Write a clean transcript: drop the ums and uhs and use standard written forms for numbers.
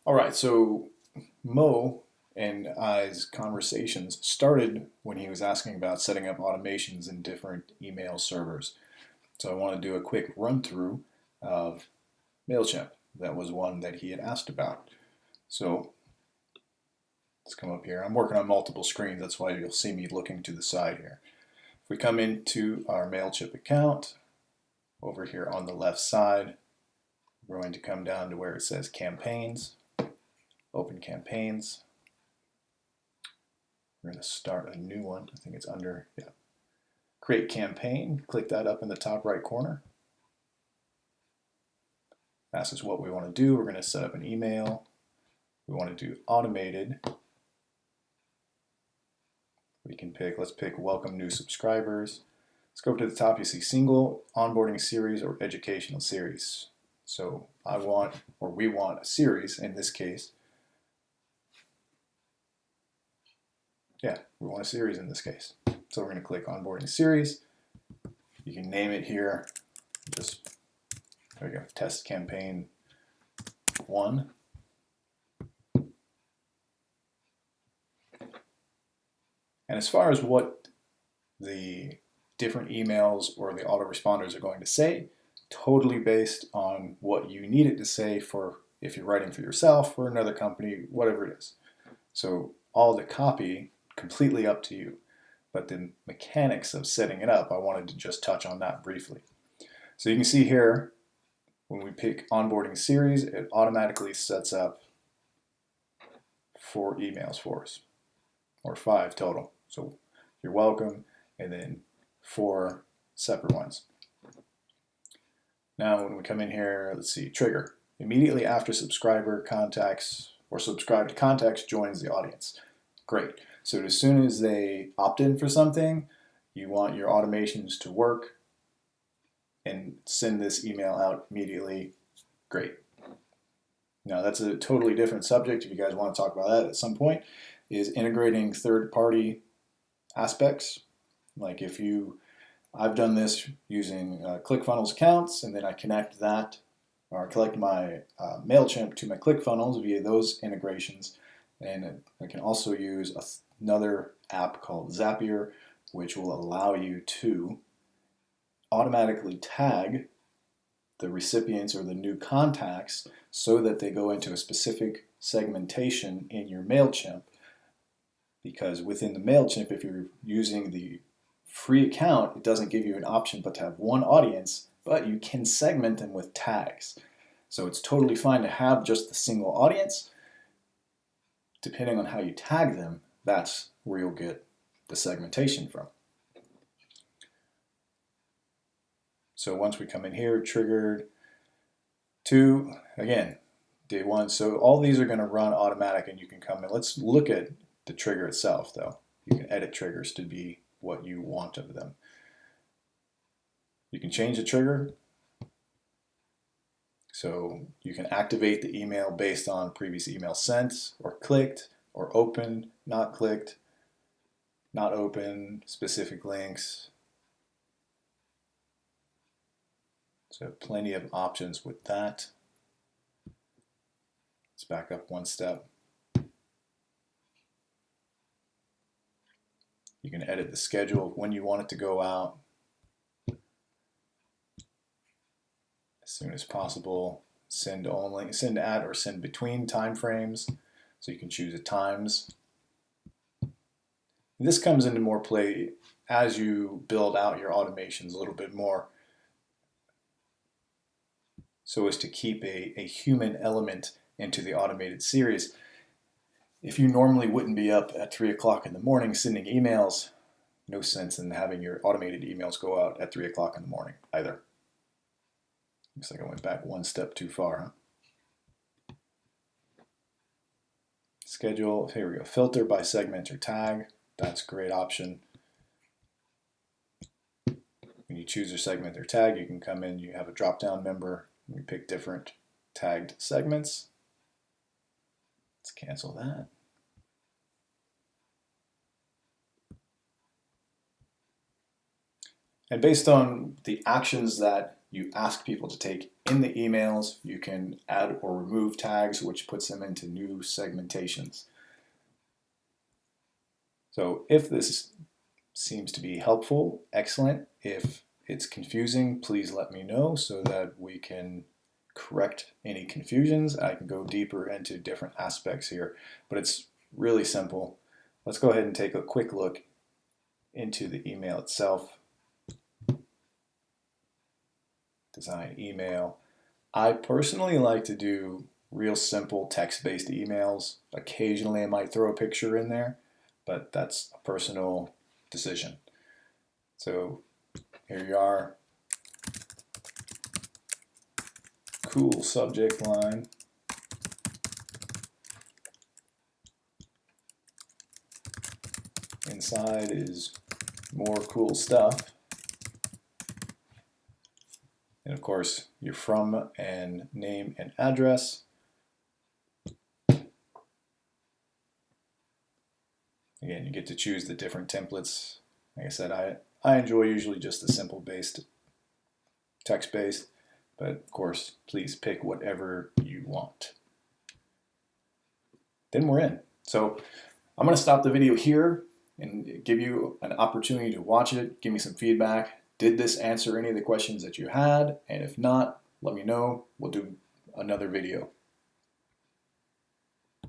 All right, so Mo and I's conversations started when he was asking about setting up automations in different email servers. So I want to do a quick run through of MailChimp. That was one that he had asked about. So let's come up here. I'm working on multiple screens, that's why you'll see me looking to the side here. If we come into our MailChimp account, over here on the left side, we're going to come down to where it says campaigns, open campaigns. We're going to start a new one. I think it's under, create campaign. Click that up in the top right corner. Asks us what we want to do. We're going to set up an email. We want to do automated. We can pick, let's pick welcome new subscribers. Let's go up to the top. You see single, onboarding series, or educational series. So we want a series in this case. Yeah, we want a series in this case. So we're going to click onboarding series. You can name it here. Just, there we go, test campaign 1. And as far as what the different emails or the autoresponders are going to say, totally based on what you need it to say for if you're writing for yourself or another company, whatever it is. So all the copy, completely up to you. But the mechanics of setting it up, I wanted to just touch on that briefly. So you can see here, when we pick onboarding series, it automatically sets up 4 emails for us, or 5 total. So you're welcome, and then 4 separate ones. Now when we come in here, let's see, trigger. Immediately after subscriber contacts or subscribed contacts joins the audience. Great. So as soon as they opt in for something, you want your automations to work and send this email out immediately. Great. Now that's a totally different subject. If you guys want to talk about that at some point, is integrating third-party aspects. Like I've done this using ClickFunnels accounts, and then I connect that or collect my MailChimp to my ClickFunnels via those integrations. And I can also use another app called Zapier, which will allow you to automatically tag the recipients or the new contacts so that they go into a specific segmentation in your MailChimp. Because within the MailChimp, if you're using the free account, it doesn't give you an option but to have one audience, but you can segment them with tags. So it's totally fine to have just the single audience. Depending on how you tag them, that's where you'll get the segmentation from. So once we come in here, triggered to, again, day 1. So all these are going to run automatic and you can come in. Let's look at the trigger itself though. You can edit triggers to be what you want of them. You can change the trigger. So you can activate the email based on previous email sent or clicked or opened, not clicked, not open, specific links. So plenty of options with that. Let's back up one step. You can edit the schedule of when you want it to go out. As soon as possible. Send only, send at or send between time frames. So you can choose the times. This comes into more play as you build out your automations a little bit more, so as to keep a human element into the automated series. If you normally wouldn't be up at 3 o'clock in the morning sending emails, no sense in having your automated emails go out at 3 o'clock in the morning either. Looks like I went back one step too far, huh? Schedule, here we go, filter by segment or tag. That's a great option. When you choose your segment or tag, you can come in, you have a drop-down member, you pick different tagged segments. Let's cancel that. And based on the actions that you ask people to take in the emails. You can add or remove tags, which puts them into new segmentations. So if this seems to be helpful, excellent. If it's confusing, please let me know so that we can correct any confusions. I can go deeper into different aspects here, but it's really simple. Let's go ahead and take a quick look into the email itself. Design email. I personally like to do real simple text-based emails. Occasionally I might throw a picture in there, but that's a personal decision. So here you are. Cool subject line. Inside is more cool stuff. And of course, your from and name and address. Again, you get to choose the different templates. Like I said, I enjoy usually just the simple based, text based, but of course, please pick whatever you want. Then we're in. So I'm going to stop the video here and give you an opportunity to watch it, give me some feedback. Did this answer any of the questions that you had? And if not, let me know. We'll do another video.